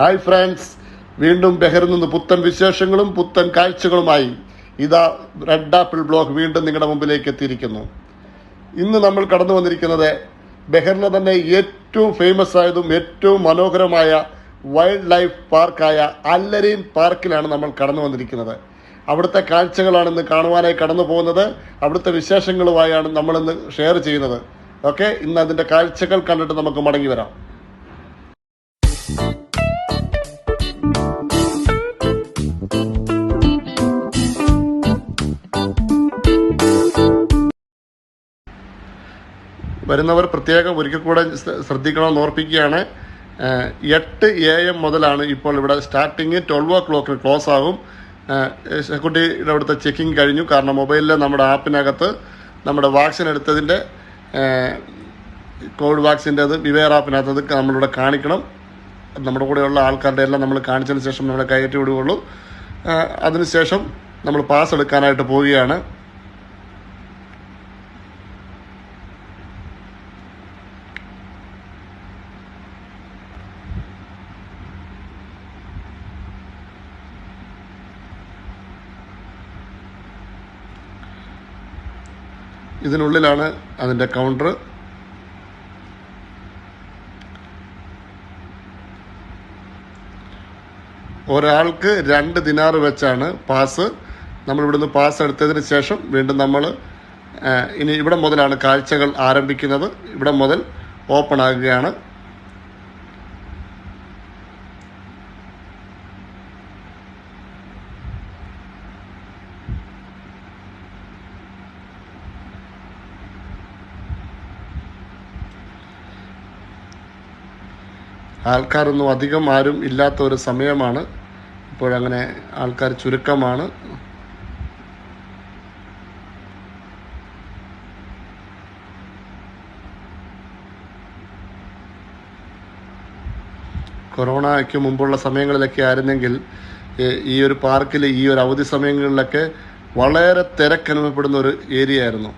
Hi friends, വീണ്ടും ബഹറിൽ നിന്ന് പുത്തൻ വിശേഷങ്ങളും പുത്തൻ കാഴ്ചകളുമായി ഇതാ റെഡ് ആപ്പിൾ ബ്ലോഗ് വീണ്ടും നിങ്ങളുടെ മുമ്പിലേക്ക് എത്തിയിരിക്കുന്നു. ഇന്ന് നമ്മൾ കടന്നു വന്നിരിക്കുന്നത് ബഹറിലെ തന്നെ ഏറ്റവും ഫേമസ് ആയതും ഏറ്റവും മനോഹരമായ വൈൽഡ് ലൈഫ് പാർക്കായ അൽ-അരീൻ പാർക്കിലാണ് നമ്മൾ കടന്നു വന്നിരിക്കുന്നത്. അവിടുത്തെ കാഴ്ചകളാണ് ഇന്ന് കാണുവാനായി കടന്നു പോകുന്നത്. അവിടുത്തെ വിശേഷങ്ങളുമായാണ് നമ്മളിന്ന് ഷെയർ ചെയ്യുന്നത്. ഓക്കെ, ഇന്ന് അതിൻ്റെ കാഴ്ചകൾ കണ്ടിട്ട് നമുക്ക് മടങ്ങി വരാം. വരുന്നവർ പ്രത്യേകം ഒരിക്കൽ കൂടെ ശ്രദ്ധിക്കണമെന്ന് ഓർപ്പിക്കുകയാണ്. 8 AM മുതലാണ് ഇപ്പോൾ ഇവിടെ സ്റ്റാർട്ടിങ്. 12 o'clock ക്ലോസ് ആകും. സെക്യൂരിറ്റിയുടെ അവിടുത്തെ ചെക്കിങ് കഴിഞ്ഞു. കാരണം മൊബൈലിൽ നമ്മുടെ ആപ്പിനകത്ത് നമ്മുടെ വാക്സിൻ എടുത്തതിൻ്റെ കോവിഡ് വാക്സിൻ്റെ അത് വിവേർ ആപ്പിനകത്ത് നമ്മളിവിടെ കാണിക്കണം. നമ്മുടെ കൂടെയുള്ള ആൾക്കാരുടെ എല്ലാം നമ്മൾ കാണിച്ചതിന് ശേഷം നമ്മളെ കയറ്റി വിടുകയുള്ളൂ. അതിനുശേഷം നമ്മൾ പാസ് എടുക്കാനായിട്ട് പോവുകയാണ്. ഇതിനുള്ളിലാണ് അതിൻ്റെ കൗണ്ടർ. ഒരാൾക്ക് 2 ദിനാർ വെച്ചാണ് പാസ്. നമ്മളിവിടുന്ന് പാസ് എടുത്തതിന് ശേഷം വീണ്ടും നമ്മൾ ഇനി ഇവിടെ മുതലാണ് കാഴ്ചകൾ ആരംഭിക്കുന്നത്. ഇവിടെ മുതൽ ഓപ്പൺ ആകുകയാണ്. ആൾക്കാരൊന്നും അധികം ആരും ഇല്ലാത്ത ഒരു സമയമാണ്. ഇപ്പോഴങ്ങനെ ആൾക്കാർ ചുരുക്കമാണ്. കൊറോണയ്ക്ക് മുമ്പുള്ള സമയങ്ങളിലൊക്കെ ആയിരുന്നെങ്കിൽ ഈ ഒരു പാർക്കിൽ ഈ ഒരു അവധി സമയങ്ങളിലൊക്കെ വളരെ തിരക്കനുഭവപ്പെടുന്ന ഒരു ഏരിയ ആയിരുന്നു.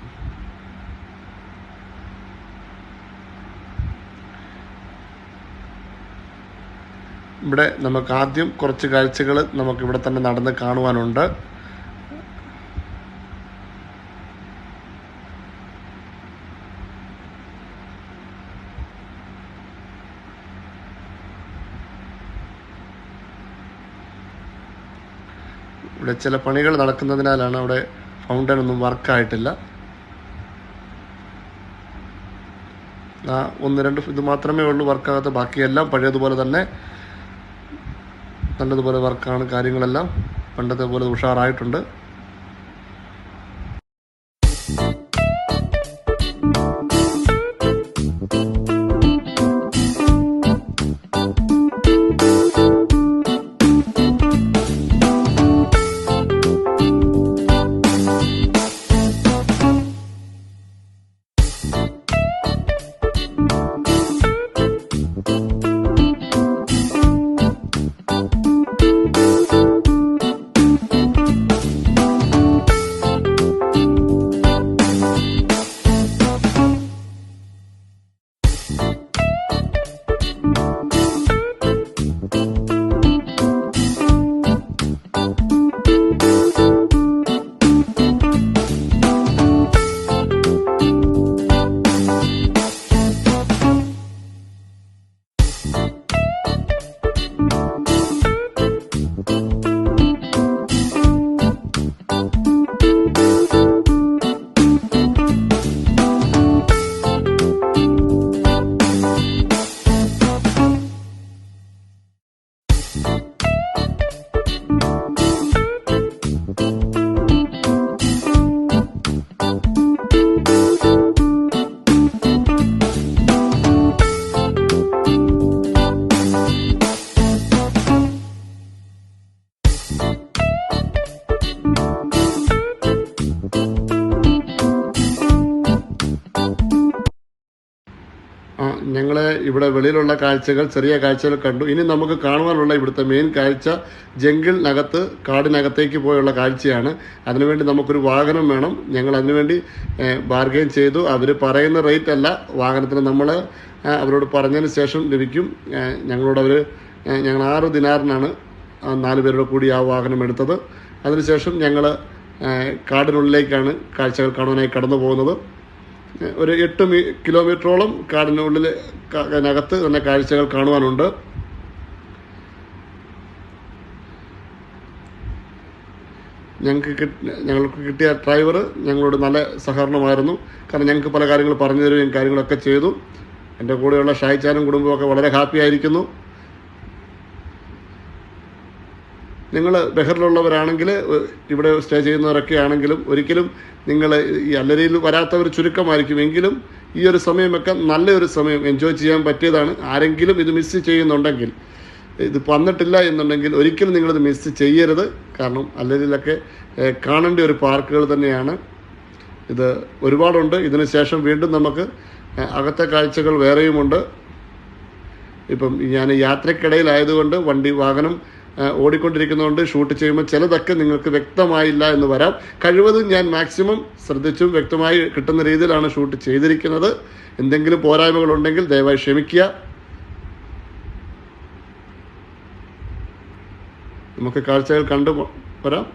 ഇവിടെ നമുക്ക് ആദ്യം കുറച്ച് കാഴ്ചകൾ നമുക്കിവിടെ തന്നെ നടന്ന് കാണുവാനുണ്ട്. ഇവിടെ ചില പണികൾ നടക്കുന്നതിനാലാണ് അവിടെ ഫൗണ്ടൻ ഒന്നും വർക്കായിട്ടില്ല. 1-2 ഇത് മാത്രമേ ഉള്ളൂ വർക്കാകാത്ത. ബാക്കിയെല്ലാം പഴയതുപോലെ തന്നെ നല്ലതുപോലെ വർക്കാണ്. കാര്യങ്ങളെല്ലാം പണ്ടത്തെ പോലെ ഉഷാറായിട്ടുണ്ട്. ഞങ്ങൾ ഇവിടെ വെളിയിലുള്ള കാഴ്ചകൾ, ചെറിയ കാഴ്ചകൾ കണ്ടു. ഇനി നമുക്ക് കാണുവാനുള്ള ഇവിടുത്തെ മെയിൻ കാഴ്ച ജംഗിളിനകത്ത്, കാടിനകത്തേക്ക് പോയുള്ള കാഴ്ചയാണ്. അതിനുവേണ്ടി നമുക്കൊരു വാഹനം വേണം. ഞങ്ങൾ അതിനുവേണ്ടി ബാർഗെയിൻ ചെയ്തു. അവർ പറയുന്ന റേറ്റ് അല്ല വാഹനത്തിന്, നമ്മൾ അവരോട് പറഞ്ഞതിന് ശേഷം ലഭിക്കും. ഞങ്ങളോട് അവർ ഞങ്ങൾ 6 ദിനാറിനാണ് 4 പേരുടെ കൂടി ആ വാഹനം എടുത്തത്. അതിനുശേഷം ഞങ്ങൾ കാടിനുള്ളിലേക്കാണ് കാഴ്ചകൾ കാണാനായി കടന്നു പോകുന്നത്. ഒരു 8 കിലോമീറ്ററോളം കാടിനുള്ളിൽ അതിനകത്ത് തന്നെ കാഴ്ചകൾ കാണുവാനുണ്ട്. ഞങ്ങൾക്ക് കിട്ടിയ ഡ്രൈവർ ഞങ്ങളോട് നല്ല സഹകരണമായിരുന്നു. കാരണം ഞങ്ങൾക്ക് പല കാര്യങ്ങൾ പറഞ്ഞു തരുകയും കാര്യങ്ങളൊക്കെ ചെയ്തു. എൻ്റെ കൂടെയുള്ള ഷായിച്ചാനും കുടുംബമൊക്കെ വളരെ ഹാപ്പി ആയിരിക്കുന്നു. നിങ്ങൾ ബഹറിലുള്ളവരാണെങ്കിൽ, ഇവിടെ സ്റ്റേ ചെയ്യുന്നവരൊക്കെ ആണെങ്കിലും ഒരിക്കലും നിങ്ങൾ ഈ അല്ലരിയിൽ വരാത്തവർ ചുരുക്കമായിരിക്കും. എങ്കിലും ഈ ഒരു സമയമൊക്കെ നല്ലൊരു സമയം എൻജോയ് ചെയ്യാൻ പറ്റിയതാണ്. ആരെങ്കിലും ഇത് മിസ് ചെയ്യുന്നുണ്ടെങ്കിൽ, ഇത് വന്നിട്ടില്ല എന്നുണ്ടെങ്കിൽ ഒരിക്കലും നിങ്ങളിത് മിസ് ചെയ്യരുത്. കാരണം അല്ലരിയിലൊക്കെ കാണേണ്ട ഒരു പാർക്കുകൾ തന്നെയാണ്. ഇത് ഒരുപാടുണ്ട്. ഇതിന് ശേഷം വീണ്ടും നമുക്ക് അകത്തെ കാഴ്ചകൾ വേറെയുമുണ്ട്. ഇപ്പം ഞാൻ യാത്രക്കിടയിലായതുകൊണ്ട് വാഹനം ഓടിക്കൊണ്ടിരിക്കുന്നതുകൊണ്ട് ഷൂട്ട് ചെയ്യുമ്പോൾ ചിലതൊക്കെ നിങ്ങൾക്ക് വ്യക്തമായില്ല എന്ന് വരാം. കഴിവതും ഞാൻ മാക്സിമം ശ്രദ്ധിച്ചും വ്യക്തമായി കിട്ടുന്ന രീതിയിലാണ് ഷൂട്ട് ചെയ്തിരിക്കുന്നത്. എന്തെങ്കിലും പോരായ്മകളുണ്ടെങ്കിൽ ദയവായി ക്ഷമിക്കുക. നമുക്ക് കാഴ്ചകൾ കണ്ടു വരാം.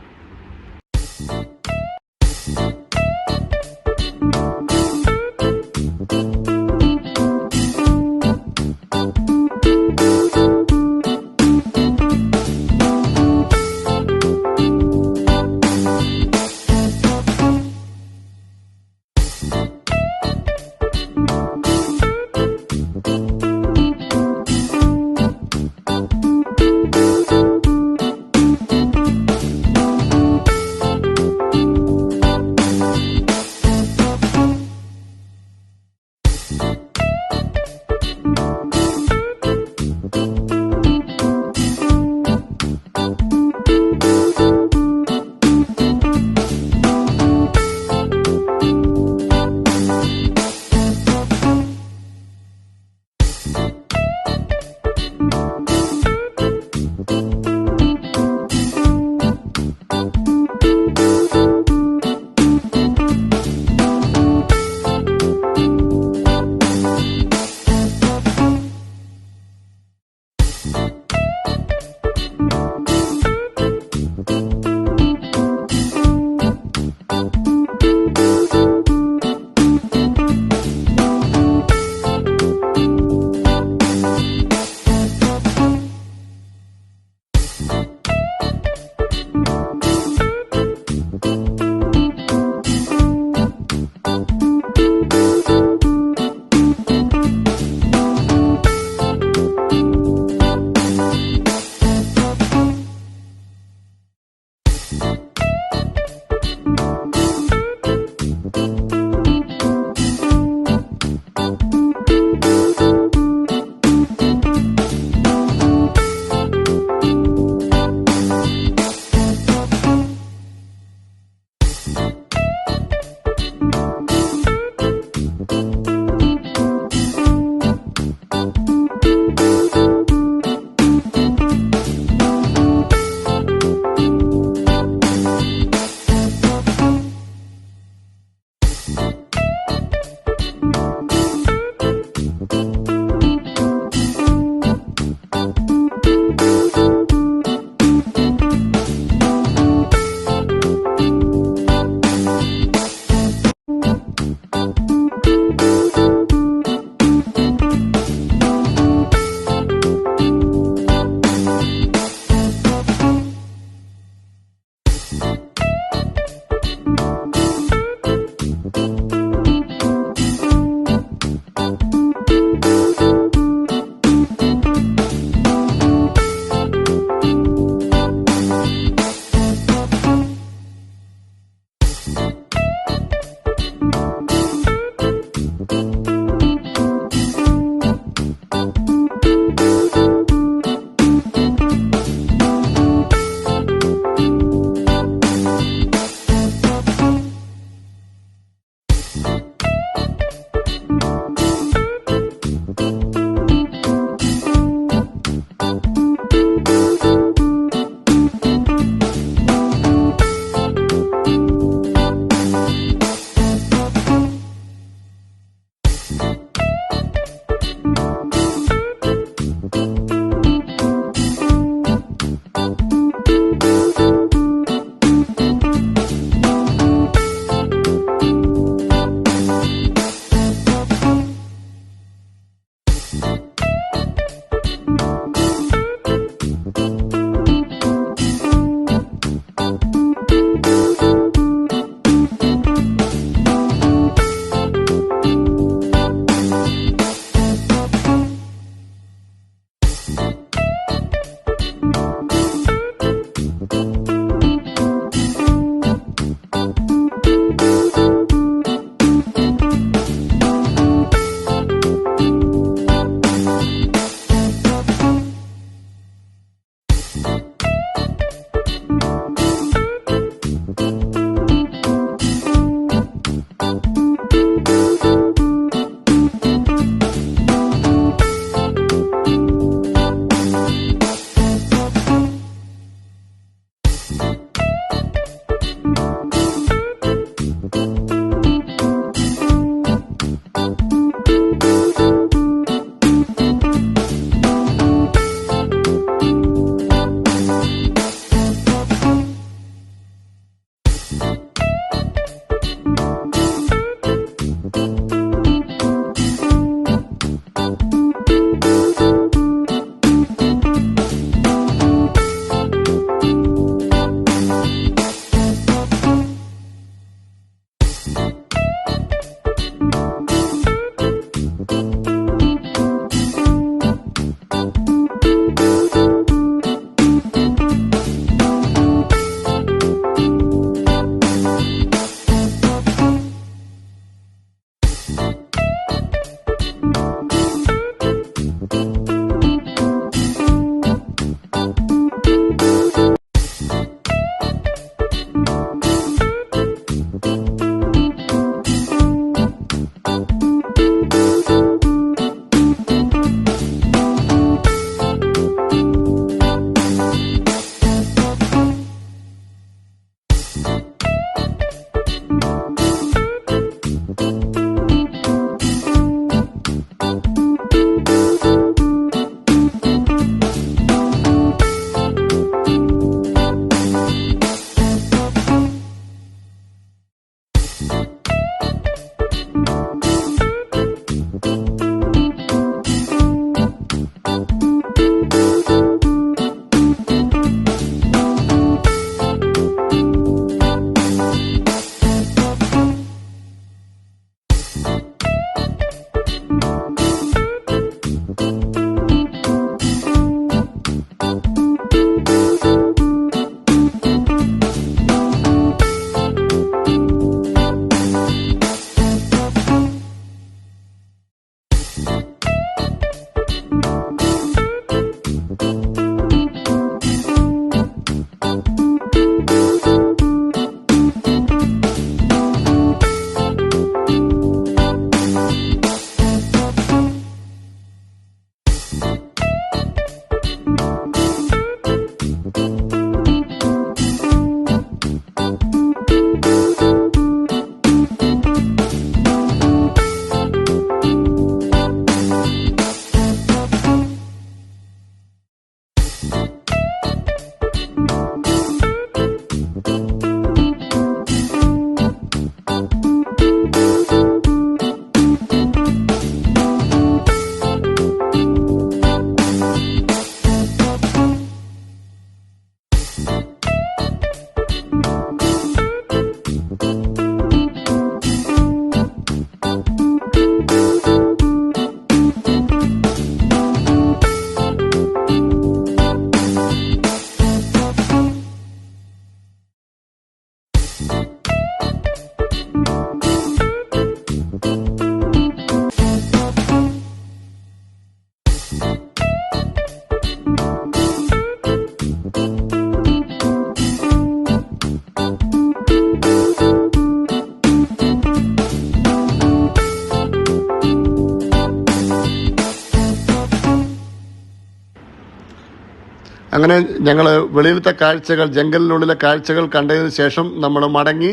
അങ്ങനെ ഞങ്ങൾ വെളിയിലത്തെ കാഴ്ചകൾ, ജംഗലിനുള്ളിലെ കാഴ്ചകൾ കണ്ടതിന് ശേഷം നമ്മൾ മടങ്ങി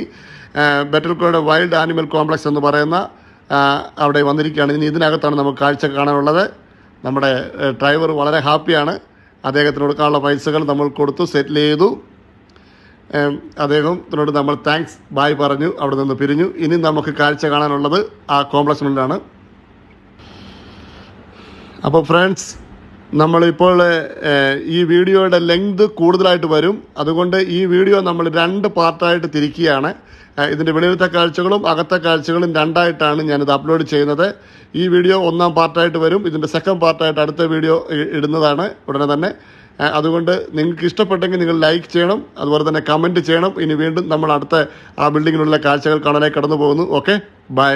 ബെറ്റൽകോട് വൈൽഡ് ആനിമൽ കോംപ്ലക്സ് എന്ന് പറയുന്ന അവിടെ വന്നിരിക്കുകയാണ്. ഇനി ഇതിനകത്താണ് നമുക്ക് കാഴ്ച കാണാനുള്ളത്. നമ്മുടെ ഡ്രൈവർ വളരെ ഹാപ്പിയാണ്. അദ്ദേഹത്തിന് കൊടുക്കാനുള്ള പൈസകൾ നമ്മൾ കൊടുത്തു, സെറ്റിൽ ചെയ്തു. അദ്ദേഹത്തിനോട് നമ്മൾ താങ്ക്സ് ബായ് പറഞ്ഞു അവിടെ നിന്ന് പിരിഞ്ഞു. ഇനി നമുക്ക് കാഴ്ച കാണാനുള്ളത് ആ കോംപ്ലക്സിനുള്ളിലാണ്. അപ്പോൾ ഫ്രണ്ട്സ്, നമ്മളിപ്പോൾ ഈ വീഡിയോയുടെ ലെങ്ത് കൂടുതലായിട്ട് വരും. അതുകൊണ്ട് ഈ വീഡിയോ നമ്മൾ 2 പാർട്ടായിട്ട് തിരിക്കുകയാണ്. ഇതിൻ്റെ വെളിയിലത്തെ കാഴ്ചകളും അകത്തെ കാഴ്ചകളും 2ആയിട്ടാണ് ഞാനിത് അപ്ലോഡ് ചെയ്യുന്നത്. ഈ വീഡിയോ 1ാം പാർട്ടായിട്ട് വരും. ഇതിൻ്റെ 2nd പാർട്ടായിട്ട് അടുത്ത വീഡിയോ ഇടുന്നതാണ് ഉടനെ തന്നെ. അതുകൊണ്ട് നിങ്ങൾക്ക് ഇഷ്ടപ്പെട്ടെങ്കിൽ നിങ്ങൾ ലൈക്ക് ചെയ്യണം, അതുപോലെ തന്നെ കമൻറ്റ് ചെയ്യണം. ഇനി വീണ്ടും നമ്മൾ അടുത്ത ആ ബിൽഡിങ്ങിനുള്ള കാഴ്ചകൾ കാണാനായി കടന്നു പോകുന്നു. Okay, by.